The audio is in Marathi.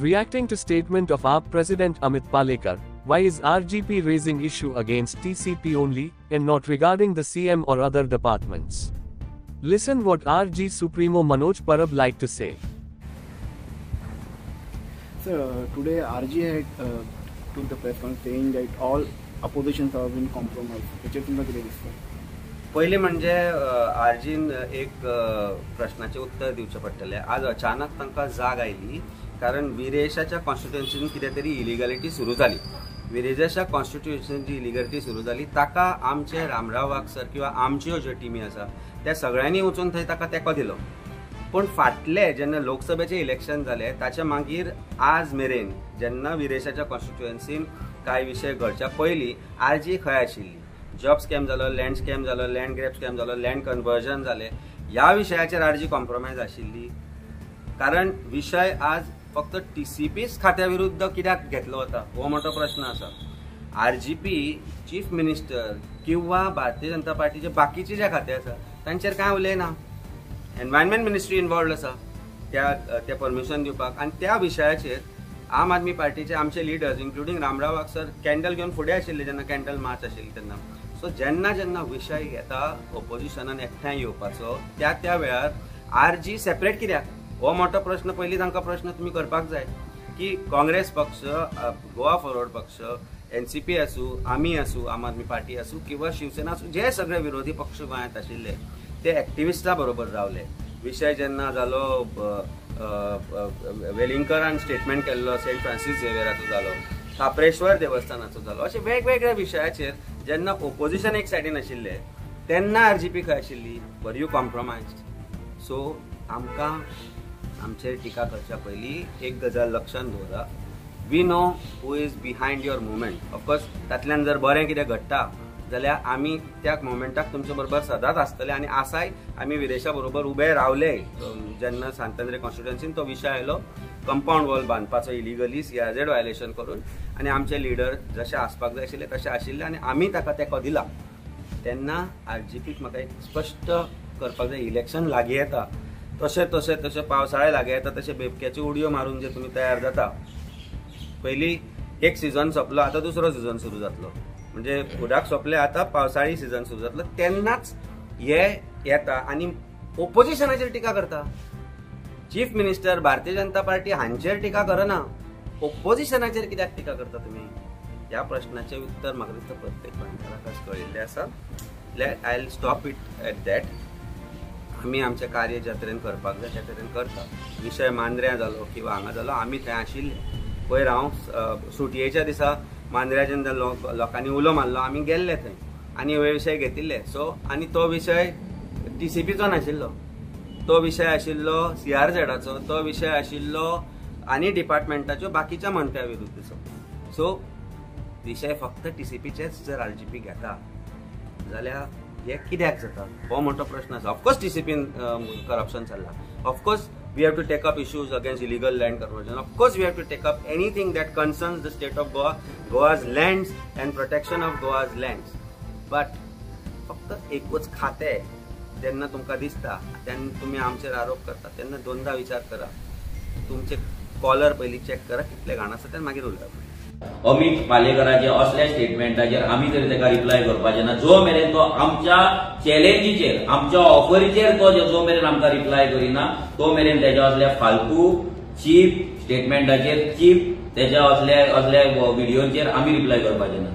Reacting to statement of AAP President Amit Palekar, why is RGP raising issue against TCP only, and not regarding the CM or other departments? Listen what RG Supremo Manoj Parab like to say. Sir, today RG had took the press conference saying that all oppositions have been compromised. त्याच्यात तुमचं किती दिसतं? पहिले म्हणजे आरजीन एक प्रश्नाचे उत्तर दिवचे पडटले. आज अचानक तांकां जाग आयली कारण विरेशाच्या कॉन्स्टिट्युएन्सीन कितें तरी इलिगॅलिटी सुरू जाली. विरेशाच्या कॉन्स्टिट्युएन्सीची इलिगॅलिटी सुरू जाली ताका आमचे रामराव वाघ सर किंवा आमच्यो ज्यो टिमी आसा त्या सगळ्यांनी वचून थंय ताका तेंको दिलो. पण फाटले जेन्ना लोकसभेचे इलेक्शन जाले ताच्या मागीर आज मेरेन जेन्ना विरेशाच्या कॉन्स्टिट्युएन्सीन कांय विशय घडच्या पयलीं आरजी खंय आशिल्ली. जॉब स्कॅम जालो, लँड स्कॅम जालो, लँड ग्रॅब स्कॅम जालो, लँड कन्वर्जन जाले. ह्या विशयाचेर आरजी कॉम्प्रोमायज आशिल्ली कारण विशय आज फक्त टीसीपीच खात्या विरुद्ध कित्याक घेतलो वता हो मोठो प्रश्न आसा. आरजीपी, चीफ मिनिस्टर किंवा भारतीय जनता पार्टीचे बाकीचे जे खाते आसा तांचेर कांय उलयना. एनवायरमेंट मिनिस्ट्री इन्वॉल्ड आसा त्या परमिशन दिवपाक आनी त्या विशयाचेर आम आदमी पार्टीचे आमचे लिडर्स इन्क्लुडिंग रामराव वाघ सर कॅन्डल घेवन फुडें आशिल्ले जेन्ना कॅन्डल मार्च आशिल्ली तेन्ना. सो जेन्ना जेन्ना विशय येता ऑपोजिशनान एकठांय येवपाचो त्या वेळार आरजी सेपरेट कित्याक हो मोठो प्रश्न पयलीं तांकां प्रश्न तुमी करपाक जाय की काँग्रेस पक्ष, गोवा फॉरवर्ड पक्ष, एनसीपी आसूं, आमी आसूं, आम आदमी पार्टी आसूं किंवा शिवसेना आसूं, जे सगळे विरोधी पक्ष गोंयांत आशिल्ले ते एक्टिविस्टां बरोबर रावले. विशय जेन्ना जालो वेलिंगकरान स्टेटमेंट केल्लो सेंट फ्रांसीस झेवियराचो जालो, काप्रेश्वर देवस्थानाचो जालो, अशे वेगवेगळ्या विशयाचेर जेन्ना ओपोजिशन एक सायडीन आशिल्ले तेन्ना आरजीपी खंय आशिल्ली, वर यू कॉम्प्रोमायज्ड. सो आमकां आमचेर टिका करच्या पयलीं एक गजाल लक्षांत दवरा. We know who is behind your movement. Of course तातल्यान जर बरें कितें घडटा जाल्यार आमी त्या मुवमेंटाक तुमचे बरोबर सदांच आसतले आनी आसाय. आमी विदेशा बरोबर उबे रावले जेन्ना सांतांद्रे कॉन्स्टिट्युएन्सीन तो विशय आयलो कंपाऊंड वॉल बांदपाचो इलिगली CRZ वायलेशन करून आनी आमचे लिडर जशे आसपाक जाय आशिल्ले तशे आशिल्ले आनी आमी ताका तेंको दिला. तेन्ना आरजीपीक म्हाका एक स्पश्ट करपाक जाय, इलेक्शन लागीं येता तशे पावसाळे लागीं येता तशे बेबक्याच्यो उडयो मारून जे तुमी तयार जाता. पयलीं एक सिजन सोंपलो, आतां दुसरो सिजन सुरू जातलो. म्हणजे फुडाक सोंपले आतां पावसाळी सिजन सुरू जातलो तेन्नाच हे येता आनी ओपोजिशनाचेर टिका करता. Chief minister, Bharatiya Janata party हांचेर टिका करना, ओपोजिशनाचेर कित्याक टिका करता तुमी? ह्या प्रश्नाचें उत्तर म्हाका दिसता प्रत्येक गोंयकाराक कळिल्लें आसा. I will stop it at that. आमी आमचें कार्य ज्या तरेन करपाक जाय त्या तरेन करता. विशय मांद्र्या जालो किंवा हांगा जालो आमी थंय आशिल्ले. पयर हांव सुटयेच्या दिसा मांद्र्या जेन्ना लोकांनी उलो मारलो आमी गेल्ले थंय आनी हे विशय घेतिल्ले. सो आनी तो विशय टीसीपीचो नाशिल्लो, तो विशय आशिल्लो CRZचो, तो विशय आशिल्लो आनी डिपार्टमेंटाच्यो बाकीच्या मंत्र्या विरुद्धचो. सो विशय फक्त टीसीपीचेच जर आरजीपी घेता जाल्यार हे कित्याक जाता हो मोठो प्रश्न आसा. ऑफकोर्स टीसीपीन करप्शन चल्ला. Of course we have to take up issues against illegal land conversion. Of course we have to take up anything that concerns the state of Goa, Goa's lands and protection of Goa's lands. But फक्त एकूच खाते जेन्ना तुमकां दिसता तेन्ना तुमी आमचेर आरोप करता तेन्ना दोनदा विचार करा. तुमचे कॉलर पयलीं चॅक करा कितले घाण आसा तेन्ना मागीर उलया. अमित पालेकराचे असल्या स्टेटमेंटाचेर आमी तरी ताका रिप्लाय करपाचें ना जो मेरेन तो आमच्या चॅलेंजीचेर, आमच्या ऑफरीचेर तो जो मेरेन आमकां रिप्लाय करिना तो मेरेन तेच्या असल्या फालतू चीप स्टेटमेंटाचेर, चीप तेच्या असल्या व्हिडिओचेर आमी रिप्लाय करपाचें ना.